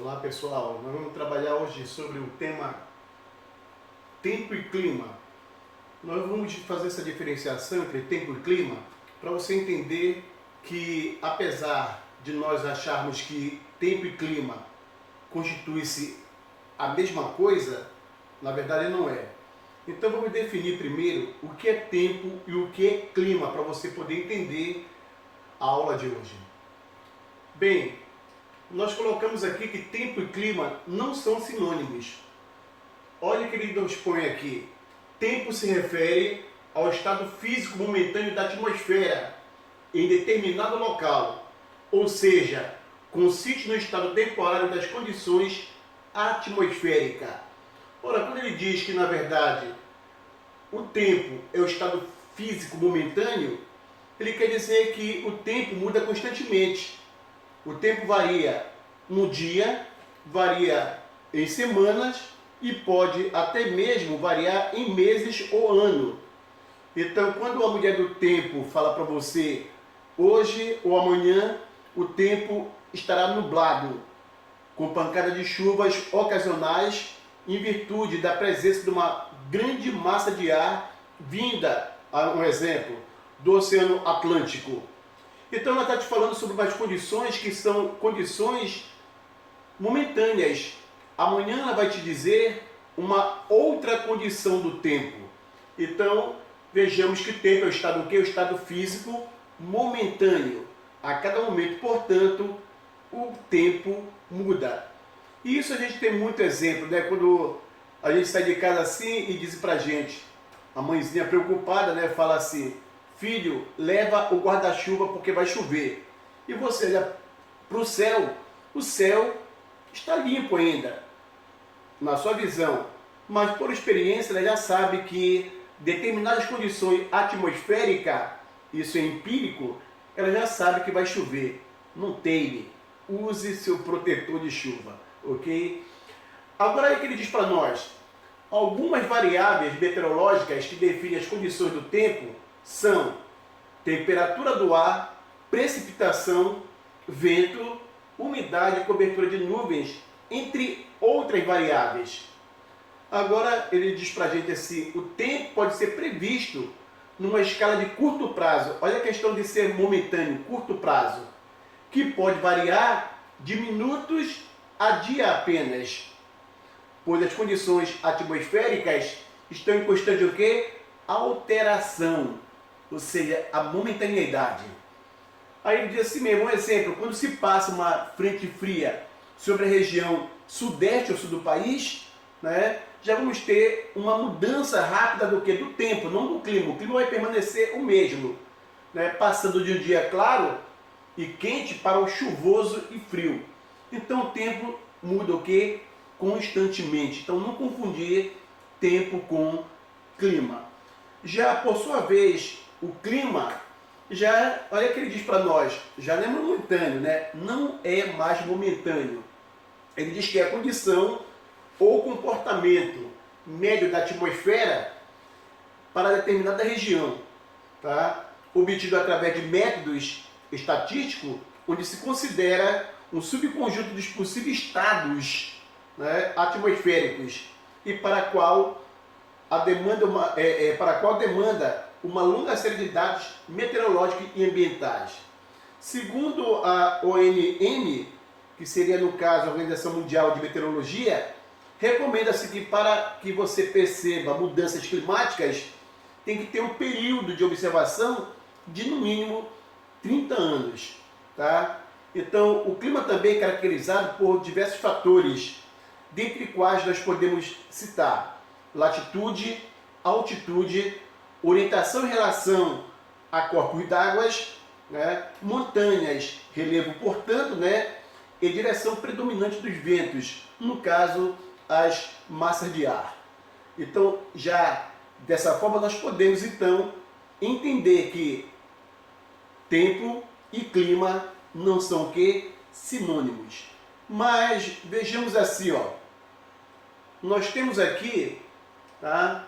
Olá pessoal, nós vamos trabalhar hoje sobre o tema tempo e clima. Nós vamos fazer essa diferenciação entre tempo e clima para você entender que, apesar de nós acharmos que tempo e clima constituem-se a mesma coisa, na verdade não é. Então vamos definir primeiro o que é tempo e o que é clima para você poder entender a aula de hoje. Bem, nós colocamos aqui que tempo e clima não são sinônimos. Olha o que ele nos põe aqui. Tempo se refere ao estado físico momentâneo da atmosfera em determinado local, ou seja, consiste no estado temporário das condições atmosféricas. Ora, quando ele diz que, na verdade, o tempo é o estado físico momentâneo, ele quer dizer que o tempo muda constantemente. O tempo varia no dia, varia em semanas e pode até mesmo variar em meses ou ano. Então, quando a mulher do tempo fala para você, hoje ou amanhã o tempo estará nublado, com pancada de chuvas ocasionais em virtude da presença de uma grande massa de ar vinda, um exemplo, do Oceano Atlântico. Então ela está te falando sobre umas condições que são condições momentâneas. Amanhã ela vai te dizer uma outra condição do tempo. Então vejamos que tempo é o estado o quê? O estado físico momentâneo. A cada momento, portanto, o tempo muda. E isso a gente tem muito exemplo, né? Quando a gente sai de casa assim e diz pra gente, a mãezinha preocupada, né? Fala assim, filho, leva o guarda-chuva porque vai chover. E você olha para o céu está limpo ainda, na sua visão. Mas por experiência ela já sabe que determinadas condições atmosféricas, isso é empírico, ela já sabe que vai chover. Não teme, use seu protetor de chuva, ok? Agora é que ele diz para nós, algumas variáveis meteorológicas que definem as condições do tempo são temperatura do ar, precipitação, vento, umidade e cobertura de nuvens, entre outras variáveis. Agora ele diz para a gente assim, o tempo pode ser previsto numa escala de curto prazo. Olha a questão de ser momentâneo, curto prazo, que pode variar de minutos a dia apenas, pois as condições atmosféricas estão em constante o quê? Alteração, ou seja, a momentaneidade. Aí ele diz assim mesmo, um exemplo, quando se passa uma frente fria sobre a região sudeste ou sul do país, né, já vamos ter uma mudança rápida do que? Do tempo, não do clima. O clima vai permanecer o mesmo, né, passando de um dia claro e quente para o chuvoso e frio. Então o tempo muda o que? Constantemente. Então não confundir tempo com clima. Já por sua vez, o clima, já, olha o que ele diz para nós, já não é momentâneo, né? Não é mais momentâneo. Ele diz que é a condição ou comportamento médio da atmosfera para determinada região, tá? Obtido através de métodos estatísticos, onde se considera um subconjunto dos possíveis estados, né, atmosféricos e para a qual demanda uma longa série de dados meteorológicos e ambientais. Segundo a ONM, que seria no caso a Organização Mundial de Meteorologia, recomenda-se que para que você perceba mudanças climáticas, tem que ter um período de observação de no mínimo 30 anos. Tá? Então, o clima também é caracterizado por diversos fatores, dentre quais nós podemos citar latitude, altitude, orientação em relação a corpos d'água, né, montanhas, relevo, portanto, né, e direção predominante dos ventos, no caso, as massas de ar. Então, já dessa forma, nós podemos, então, entender que tempo e clima não são o quê? Sinônimos. Mas, vejamos assim, ó, nós temos aqui, tá,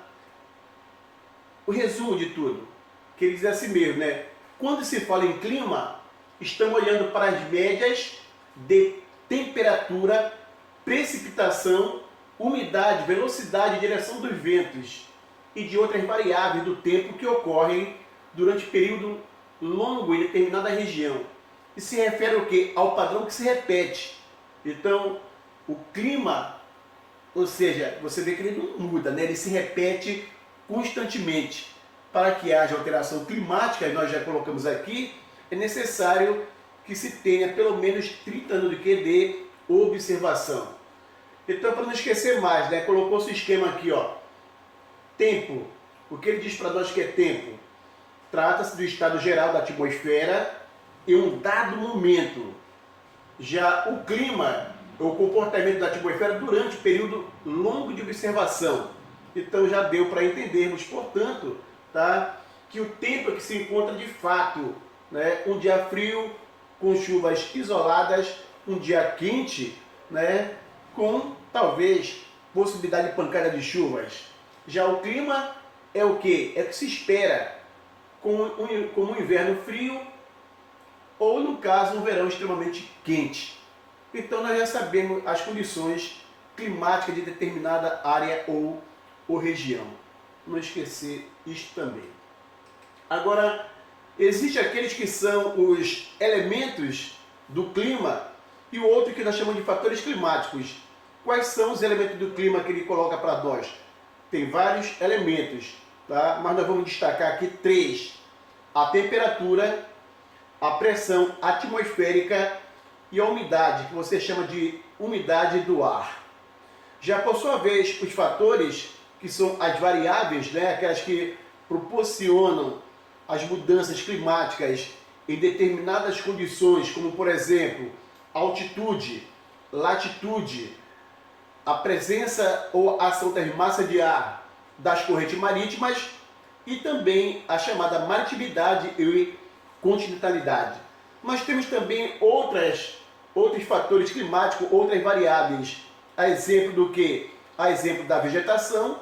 o resumo de tudo, que ele diz assim mesmo, né? Quando se fala em clima, estamos olhando para as médias de temperatura precipitação, umidade, velocidade e direção dos ventos e de outras variáveis do tempo que ocorrem durante período longo em determinada região. E se refere ao quê? Ao padrão que se repete. Então, o clima, ou seja, você vê que ele não muda, né? Ele se repete constantemente. Para que haja alteração climática, e nós já colocamos aqui, é necessário que se tenha pelo menos 30 anos de observação. Então, para não esquecer mais, né? Colocou-se o esquema aqui, ó. Tempo. O que ele diz para nós que é tempo? Trata-se do estado geral da atmosfera em um dado momento. Já o clima, o comportamento da atmosfera durante um período longo de observação. Então já deu para entendermos, portanto, tá, que o tempo é que se encontra de fato, né, um dia frio com chuvas isoladas, um dia quente, né, com talvez possibilidade de pancada de chuvas. Já o clima é o que? É o que se espera como um inverno frio ou, no caso, um verão extremamente quente. Então nós já sabemos as condições climáticas de determinada área ou região. Não esquecer isto também. Agora, existem aqueles que são os elementos do clima e o outro que nós chamamos de fatores climáticos. Quais são os elementos do clima que ele coloca para nós? Tem vários elementos, tá? Mas nós vamos destacar aqui 3. A temperatura, a pressão atmosférica e a umidade, que você chama de umidade do ar. Já por sua vez, os fatores, que são as variáveis, né? Aquelas que proporcionam as mudanças climáticas em determinadas condições, como por exemplo, altitude, latitude, a presença ou ação das massas de ar das correntes marítimas e também a chamada maritimidade e continentalidade. Mas temos também outros fatores climáticos, outras variáveis, a exemplo do que? A exemplo da vegetação,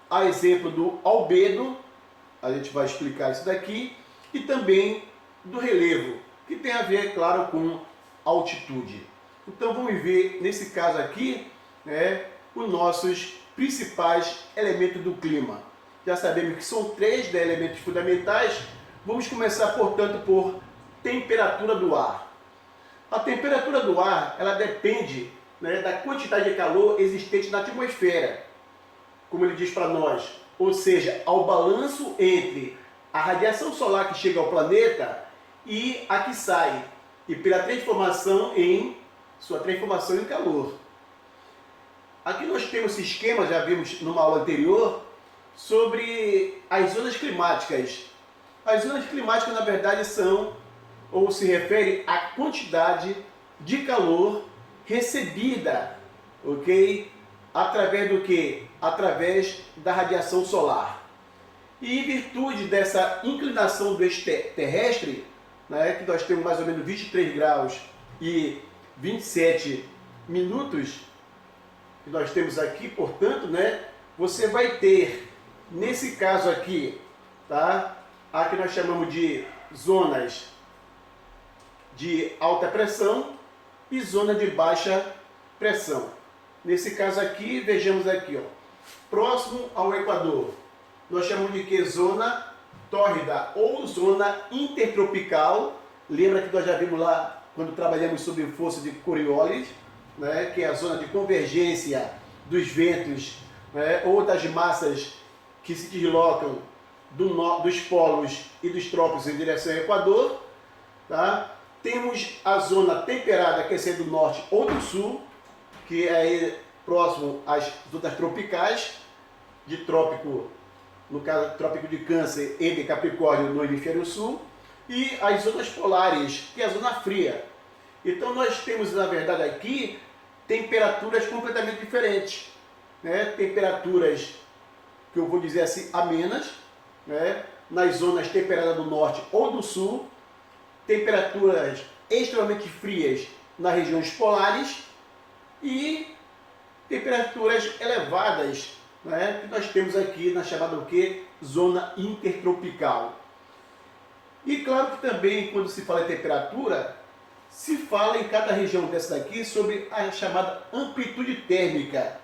a exemplo do albedo, a gente vai explicar isso daqui, e também do relevo, que tem a ver, claro, com altitude. Então vamos ver, nesse caso aqui, né, os nossos principais elementos do clima. Já sabemos que são 3 elementos fundamentais. Vamos começar, portanto, por temperatura do ar. A temperatura do ar, ela depende, né, da quantidade de calor existente na atmosfera, como ele diz para nós, ou seja, ao balanço entre a radiação solar que chega ao planeta e a que sai, e pela sua transformação em calor. Aqui nós temos esse esquema, já vimos numa aula anterior, sobre as zonas climáticas. As zonas climáticas, na verdade, são, ou se refere à quantidade de calor recebida, ok? Através do que? Através da radiação solar. E em virtude dessa inclinação do eixo terrestre, né, que nós temos mais ou menos 23 graus e 27 minutos, que nós temos aqui, portanto, né, você vai ter, nesse caso aqui, tá, a que nós chamamos de zonas de alta pressão e zona de baixa pressão. Nesse caso aqui, vejamos aqui, ó, próximo ao Equador, nós chamamos de que? Zona tórrida ou zona intertropical. Lembra que nós já vimos lá, quando trabalhamos sobre força de Coriolis, né, que é a zona de convergência dos ventos, né, ou das massas que se deslocam dos polos e dos trópicos em direção ao Equador. Tá? Temos a zona temperada, que é do norte ou do sul, que é próximo às zonas tropicais, de trópico, no caso trópico de Câncer e de Capricórnio no hemisfério sul, e as zonas polares, que é a zona fria. Então nós temos, na verdade, aqui temperaturas completamente diferentes, né? Temperaturas que eu vou dizer assim, amenas, né? Nas zonas temperadas do norte ou do sul, temperaturas extremamente frias nas regiões polares e temperaturas elevadas, né, que nós temos aqui na chamada o quê? Zona intertropical. E claro que também, quando se fala em temperatura, Se fala em cada região dessa daqui sobre a chamada amplitude térmica,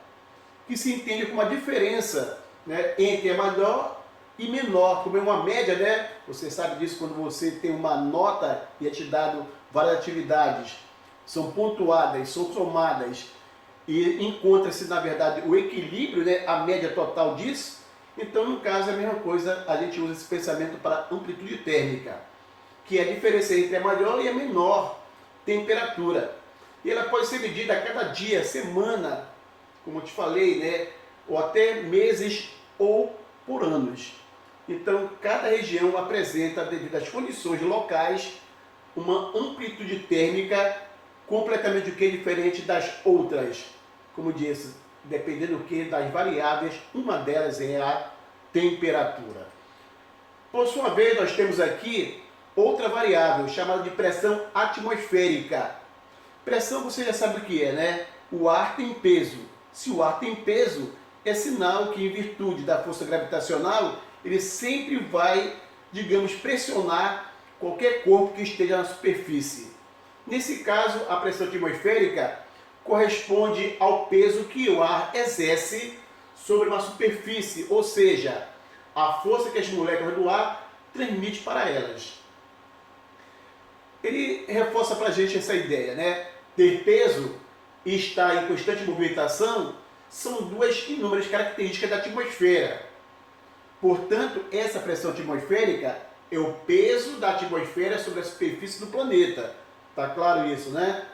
que se entende como a diferença, né, entre a maior e menor, como é uma média, né? Você sabe disso quando você tem uma nota e é te dado várias atividades, são pontuadas, são somadas e encontra-se, na verdade, o equilíbrio, né, a média total disso. Então, no caso, é a mesma coisa, a gente usa esse pensamento para amplitude térmica, que é a diferença entre a maior e a menor temperatura. E ela pode ser medida a cada dia, semana, como eu te falei, né, ou até meses ou por anos. Então, cada região apresenta, devido às condições locais, uma amplitude térmica completamente diferente das outras. Como disse, dependendo do que das variáveis, uma delas é a temperatura. Por sua vez, nós temos aqui outra variável chamada de pressão atmosférica. Pressão você já sabe o que é, né? O ar tem peso. Se o ar tem peso, é sinal que, em virtude da força gravitacional, ele sempre vai, digamos, pressionar qualquer corpo que esteja na superfície. Nesse caso, a pressão atmosférica corresponde ao peso que o ar exerce sobre uma superfície, ou seja, a força que as moléculas do ar transmitem para elas. Ele reforça para a gente essa ideia, né? Ter peso e estar em constante movimentação são duas inúmeras características da atmosfera. Portanto, essa pressão atmosférica é o peso da atmosfera sobre a superfície do planeta. Tá claro isso, né?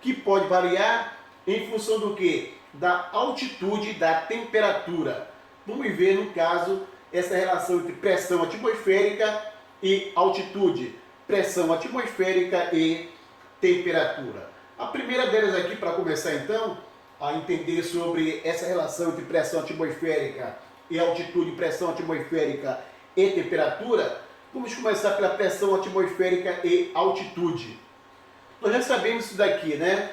Que pode variar em função do quê? Da altitude e da temperatura. Vamos ver, no caso, essa relação entre pressão atmosférica e altitude. Pressão atmosférica e temperatura. A primeira delas aqui, para começar então, a entender sobre essa relação entre pressão atmosférica e altitude, pressão atmosférica e temperatura, vamos começar pela pressão atmosférica e altitude. Nós já sabemos isso daqui, né?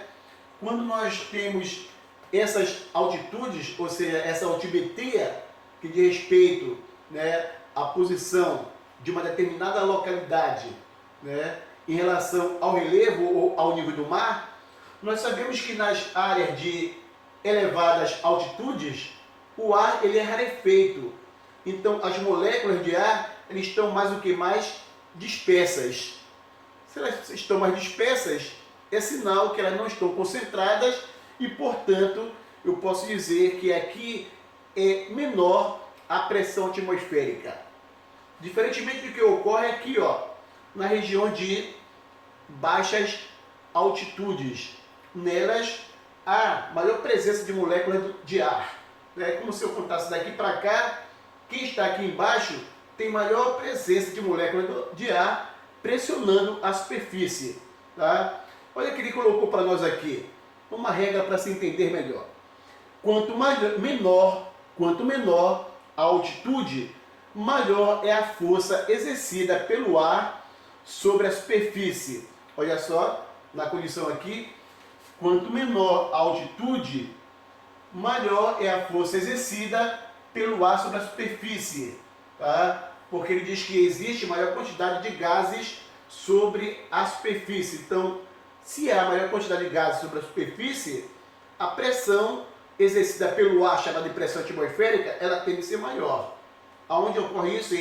Quando nós temos essas altitudes, ou seja, essa altimetria que diz respeito, né, à posição de uma determinada localidade, né, em relação ao relevo ou ao nível do mar, nós sabemos que nas áreas de elevadas altitudes, o ar ele é rarefeito. Então, as moléculas de ar eles estão mais do que mais dispersas. Se elas estão mais dispersas, é sinal que elas não estão concentradas e, portanto, eu posso dizer que aqui é menor a pressão atmosférica. Diferentemente do que ocorre aqui, ó, na região de baixas altitudes. Nelas, há maior presença de moléculas de ar. É como se eu contasse daqui para cá, quem está aqui embaixo tem maior presença de moléculas de ar pressionando a superfície. Tá? Olha o que ele colocou para nós aqui. Uma regra para se entender melhor. Quanto menor a altitude, maior é a força exercida pelo ar sobre a superfície. Olha só, na condição aqui, quanto menor a altitude, maior é a força exercida pelo ar sobre a superfície. Tá? Porque ele diz que existe maior quantidade de gases sobre a superfície. Então, se há maior quantidade de gases sobre a superfície, a pressão exercida pelo ar, chamada de pressão atmosférica, ela tende a ser maior. Aonde ocorre isso?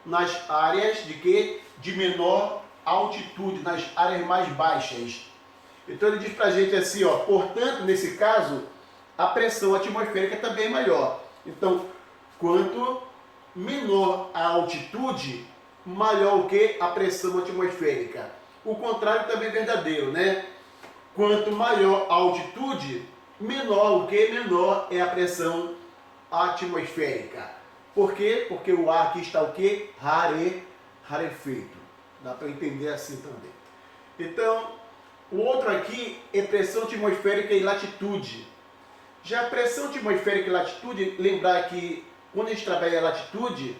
Nas áreas de quê? De menor altitude, nas áreas mais baixas. Então ele diz pra gente assim, ó, portanto, nesse caso, a pressão atmosférica também é maior. Então, quanto menor a altitude, maior o que? A pressão atmosférica. O contrário também é verdadeiro, né? Quanto maior a altitude, menor o que? Menor é a pressão atmosférica. Por quê? Porque o ar aqui está o que? Rarefeito. Dá para entender assim também. Então, o outro aqui é pressão atmosférica e latitude. Já a pressão atmosférica e latitude, lembrar que quando a gente trabalha a latitude,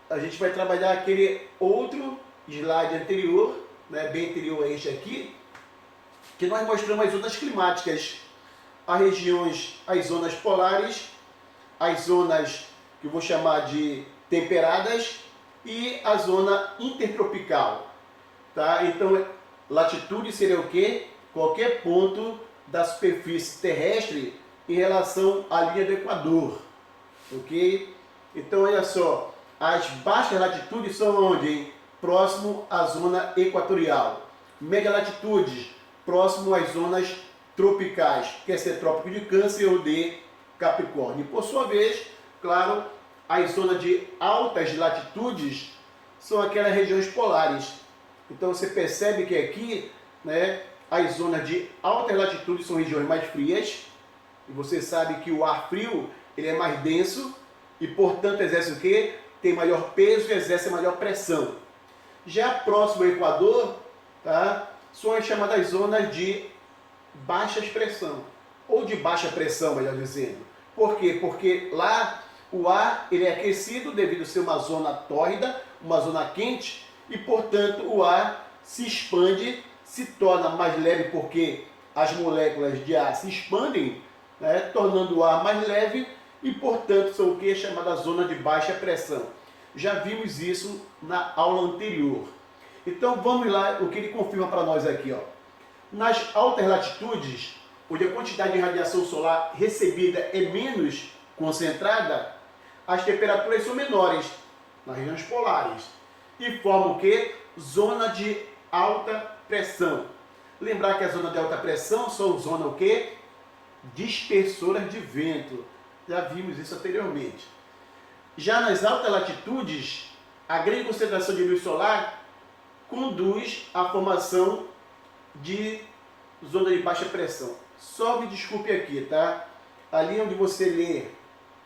a gente vai trabalhar aquele outro slide anterior, né, bem anterior a este aqui, que nós mostramos as zonas climáticas, as zonas polares, as zonas que eu vou chamar de temperadas e a zona intertropical. Tá? Então, Latitude seria o quê? Qualquer ponto da superfície terrestre em relação à linha do Equador. Ok? Então, olha só, as baixas latitudes são onde? Hein? Próximo à zona equatorial. Médias latitudes, próximo às zonas tropicais, quer ser trópico de Câncer ou de Capricórnio. Por sua vez, claro, as zonas de altas latitudes são aquelas regiões polares. Então você percebe que aqui, né, as zonas de altas latitudes são regiões mais frias, e você sabe que o ar frio ele é mais denso e, portanto, exerce o quê? Tem maior peso e exerce maior pressão. Já próximo ao Equador, tá, são as chamadas zonas de baixa pressão, ou de baixa pressão, melhor dizendo. Por quê? Porque lá o ar ele é aquecido devido a ser uma zona tórrida, uma zona quente, e, portanto, o ar se expande, se torna mais leve porque as moléculas de ar se expandem, né, tornando o ar mais leve e, portanto, são o que é chamada zona de baixa pressão. Já vimos isso na aula anterior. Então vamos lá, o que ele confirma para nós aqui, ó. Nas altas latitudes, onde a quantidade de radiação solar recebida é menos concentrada, as temperaturas são menores nas regiões polares e formam o que? Zona de alta pressão. Lembrar que a zona de alta pressão são zonas o quê? Dispersoras de vento. Já vimos isso anteriormente. Já nas altas latitudes, a grande concentração de luz solar conduz à formação de zona de baixa pressão. Só me desculpe aqui, tá? Ali onde você lê,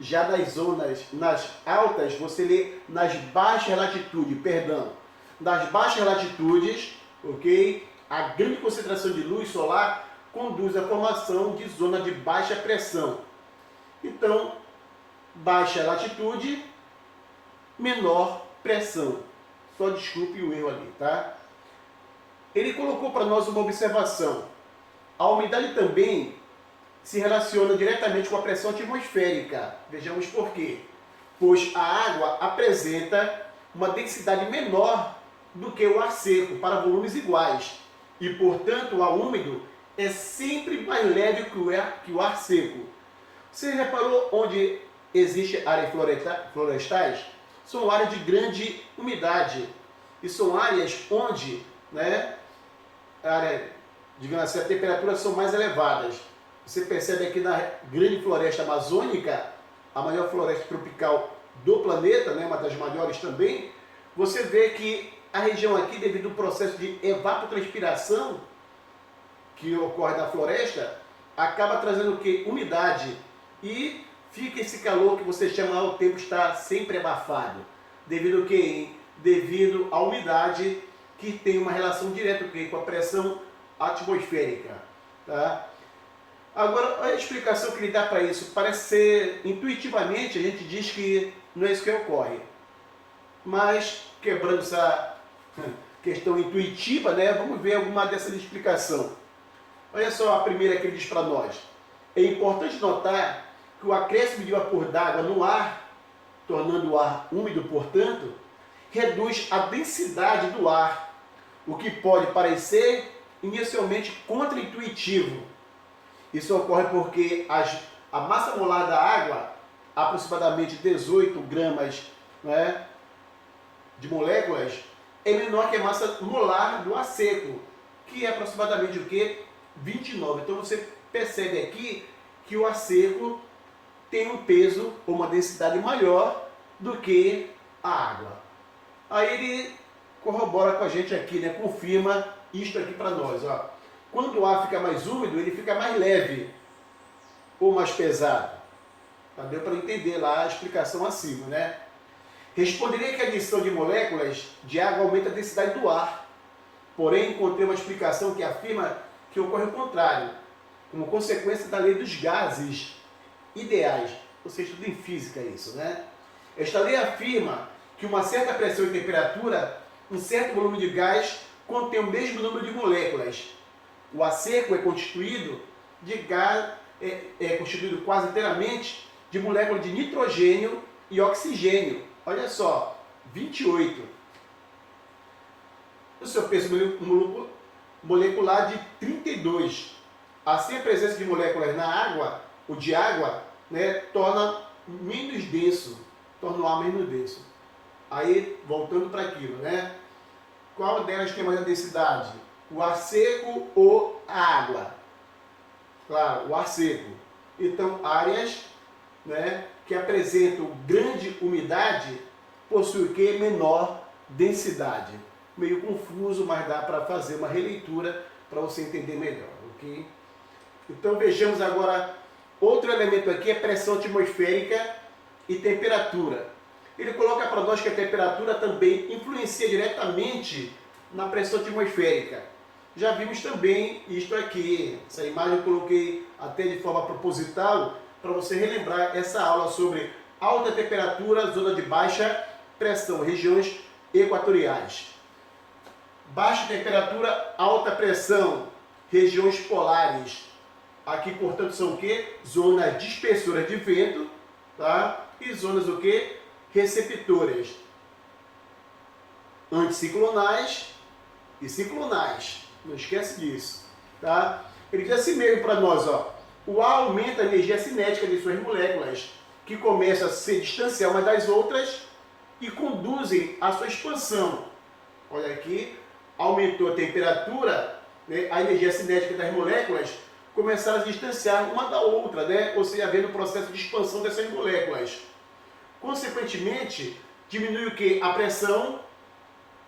já nas zonas, nas altas, você lê nas baixas latitudes, perdão. Nas baixas latitudes, ok? A grande concentração de luz solar conduz à formação de zona de baixa pressão. Então, baixa latitude, menor pressão. Só desculpe o erro ali, tá? Ele colocou para nós uma observação. A umidade também se relaciona diretamente com a pressão atmosférica. Vejamos por quê. Pois a água apresenta uma densidade menor do que o ar seco para volumes iguais. E, portanto, o ar úmido é sempre mais leve que o ar seco. Você reparou onde existe áreas florestais? São áreas de grande umidade. E são áreas onde, né, digamos assim, as temperaturas são mais elevadas. Você percebe aqui na grande floresta amazônica, a maior floresta tropical do planeta, né, uma das maiores também, você vê que a região aqui, devido ao processo de evapotranspiração que ocorre na floresta, acaba trazendo o quê? Umidade. E fica esse calor que você chama lá, o tempo está sempre abafado. Devido ao quê? Devido à umidade que tem uma relação direta com a pressão atmosférica. Tá? Agora, a explicação que ele dá para isso parece ser, intuitivamente, a gente diz que não é isso que ocorre. Mas, quebrando essa questão intuitiva, né, vamos ver alguma dessas explicações. Olha só a primeira que ele diz para nós. É importante notar que o acréscimo de vapor d'água no ar, tornando o ar úmido, portanto, reduz a densidade do ar, o que pode parecer inicialmente contraintuitivo. Isso ocorre porque a massa molar da água, aproximadamente 18 gramas, né, de moléculas, é menor que a massa molar do ar seco, que é aproximadamente o quê? 29. Então você percebe aqui que o ar seco tem um peso ou uma densidade maior do que a água. Aí ele corrobora com a gente aqui, né? Confirma isto aqui para nós. Ó. Quando o ar fica mais úmido, ele fica mais leve ou mais pesado. Tá? Deu para entender lá a explicação acima, né? Responderia que a adição de moléculas de água aumenta a densidade do ar. Porém, encontrei uma explicação que afirma que ocorre o contrário, como consequência da lei dos gases ideais. Você estuda em física isso, né? Esta lei afirma que uma certa pressão e temperatura, um certo volume de gás contém o mesmo número de moléculas. O ar seco é constituído de gás, é constituído quase inteiramente de moléculas de nitrogênio e oxigênio. Olha só, 28. O seu peso molecular de 32. Assim, a presença de moléculas na água, ou de água, né, torna menos denso, torna o ar menos denso. Aí, voltando para aquilo, né? Qual delas tem maior densidade? O ar seco ou a água? Claro, o ar seco. Então, áreas, né, que apresentam grande umidade possuem o que? Menor densidade. Meio confuso, mas dá para fazer uma releitura para você entender melhor, ok? Então vejamos agora outro elemento aqui, é pressão atmosférica e temperatura. Ele coloca para nós que a temperatura também influencia diretamente na pressão atmosférica. Já vimos também isto aqui, essa imagem eu coloquei até de forma proposital para você relembrar essa aula sobre alta temperatura, zona de baixa pressão, regiões equatoriais. Baixa temperatura, alta pressão, regiões polares. Aqui, portanto, são o quê? Zonas dispersoras de vento, tá? E zonas o quê? Receptoras. Anticiclonais e ciclonais. Não esquece disso, tá? Ele diz assim mesmo para nós, ó. O ar aumenta a energia cinética de suas moléculas, que começam a se distanciar umas das outras e conduzem à sua expansão. Olha aqui, aumentou a temperatura, né? A energia cinética das moléculas começaram a se distanciar uma da outra, né? Ou seja, havendo o processo de expansão dessas moléculas. Consequentemente, diminui o que? A pressão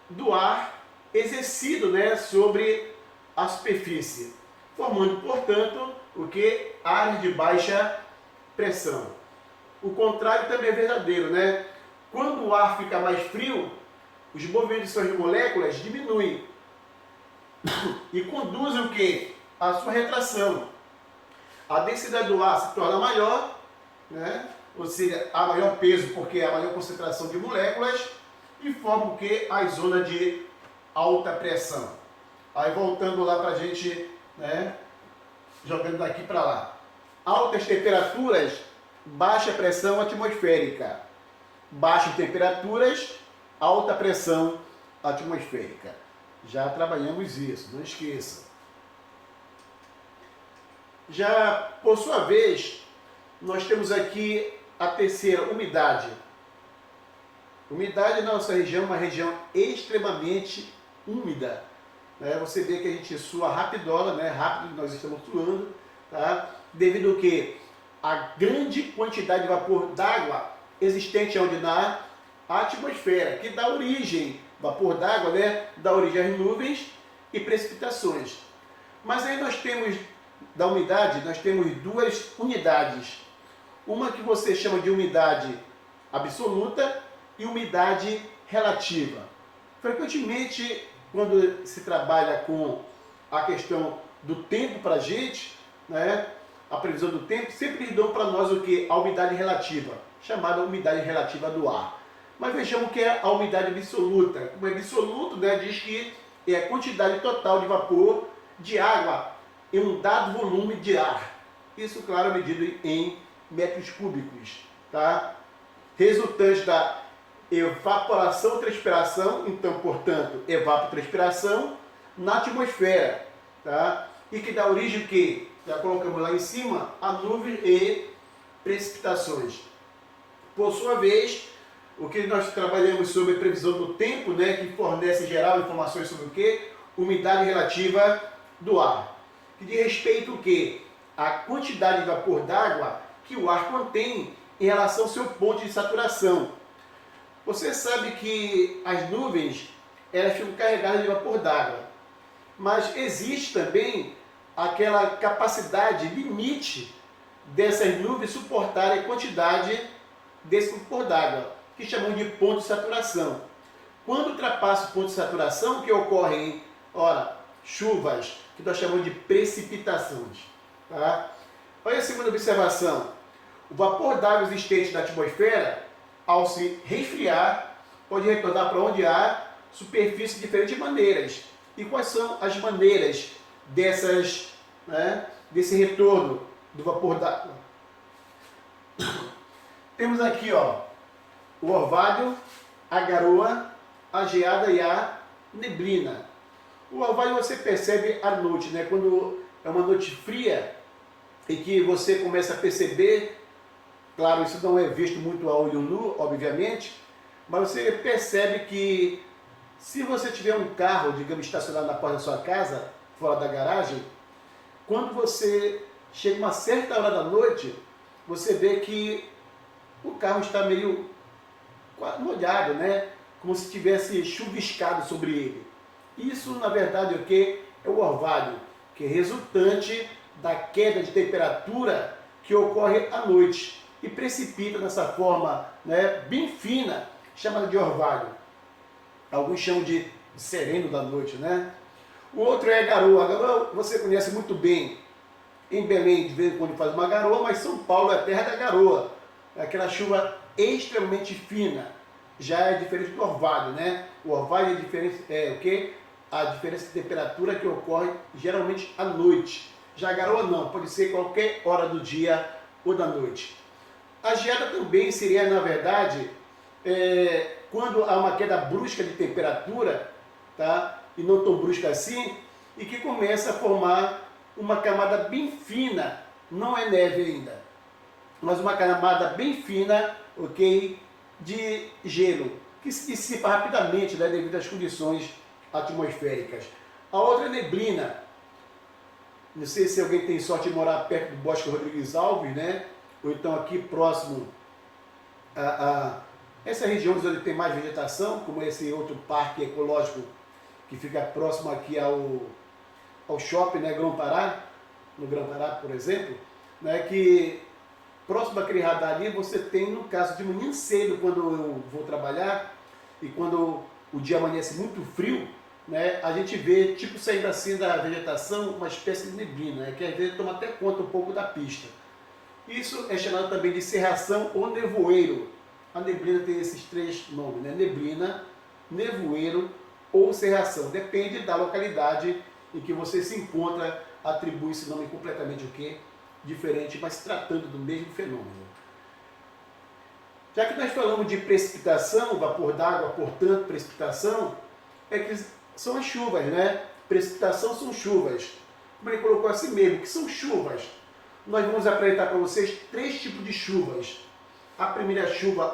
do ar exercido, né, sobre a superfície, formando, portanto, o que? Áreas de baixa pressão. O contrário também é verdadeiro, né? Quando o ar fica mais frio, os movimentos de suas moléculas diminuem e conduzem o que? A sua retração. A densidade do ar se torna maior, né? Ou seja, há maior peso porque há maior concentração de moléculas e forma o que? A zona de alta pressão. Aí voltando lá para a gente, né? Jogando daqui para lá. Altas temperaturas, baixa pressão atmosférica. Baixas temperaturas, alta pressão atmosférica. Já trabalhamos isso, não esqueça. Já, por sua vez, nós temos aqui a terceira, umidade. Umidade na nossa região é uma região extremamente úmida. Né? Você vê que a gente sua rapidola, né? Rápido nós estamos suando, tá? Devido ao que? A grande quantidade de vapor d'água existente onde na atmosfera, que dá origem, vapor d'água, né? Dá origem às nuvens e precipitações. Mas aí nós temos, da umidade, nós temos duas unidades. Uma que você chama de umidade absoluta e umidade relativa. Frequentemente, quando se trabalha com a questão do tempo para a gente, né, a previsão do tempo, sempre dão para nós o que? A umidade relativa, chamada umidade relativa do ar. Mas vejamos o que é a umidade absoluta. O absoluto, né, diz que é a quantidade total de vapor de água em um dado volume de ar. Isso, claro, é medido em metros cúbicos, tá? Resultante da evaporação, transpiração, então, portanto, evapotranspiração na atmosfera, tá? E que dá origem que, já colocamos lá em cima, a nuvem e precipitações. Por sua vez, o que nós trabalhamos sobre a previsão do tempo, né, que fornece em geral informações sobre o que? Umidade relativa do ar. Que diz respeito ao que? A quantidade de vapor d'água que o ar contém em relação ao seu ponto de saturação. Você sabe que as nuvens, elas ficam carregadas de vapor d'água, mas existe também aquela capacidade limite dessas nuvens suportarem a quantidade desse vapor d'água, que chamamos de ponto de saturação. Quando ultrapassa o ponto de saturação, o que ocorre em, ora, chuvas, que nós chamamos de precipitações. Tá? Olha a segunda observação. O vapor d'água existente na atmosfera, ao se resfriar, pode retornar para onde há superfície de diferentes maneiras. E quais são as maneiras dessas, né, desse retorno do vapor d'água? Temos aqui, ó, o orvalho, a garoa, a geada e a neblina. O orvalho você percebe à noite, né? Quando é uma noite fria e que você começa a perceber, claro, isso não é visto muito a olho nu, obviamente, mas você percebe que se você tiver um carro, digamos, estacionado na porta da sua casa, fora da garagem, quando você chega uma certa hora da noite, você vê que o carro está meio molhado, né? Como se tivesse chuviscado sobre ele. Isso, na verdade, é o que? É o orvalho, que é resultante da queda de temperatura que ocorre à noite e precipita dessa forma, né, bem fina, chamada de orvalho. Alguns chamam de sereno da noite, né? O outro é a garoa. A garoa você conhece muito bem. Em Belém, de vez em quando faz uma garoa, mas São Paulo é a terra da garoa. É aquela chuva extremamente fina. Já é diferente do orvalho, né? O orvalho é diferente, o quê? A diferença de temperatura que ocorre geralmente à noite. Já a garoa não, pode ser qualquer hora do dia ou da noite. A geada também seria, na verdade, quando há uma queda brusca de temperatura, tá? E não tão brusca assim, e que começa a formar uma camada bem fina, não é neve ainda, mas uma camada bem fina, ok, de gelo, que se dissipa rapidamente, né, devido às condições atmosféricas. A outra é neblina. Não sei se alguém tem sorte de morar perto do Bosque Rodrigues Alves, né? Ou então aqui próximo a essa região onde tem mais vegetação, como esse outro parque ecológico que fica próximo aqui ao shopping, né, Grão-Pará, no Grão-Pará, por exemplo, né, que próximo àquele radar ali você tem, no caso de manhã cedo, quando eu vou trabalhar e quando o dia amanhece muito frio, né, a gente vê, tipo, saindo assim da vegetação, uma espécie de neblina, né, que às vezes toma até conta um pouco da pista. Isso é chamado também de cerração ou nevoeiro. A neblina tem esses três nomes, né? Neblina, nevoeiro ou cerração. Depende da localidade em que você se encontra, atribui esse nome completamente o quê? Diferente, mas tratando do mesmo fenômeno. Já que nós falamos de precipitação, vapor d'água, portanto, precipitação, é que são as chuvas, né? Precipitação são chuvas. Como ele colocou assim mesmo, que são chuvas. Nós vamos apresentar para vocês três tipos de chuvas. A primeira chuva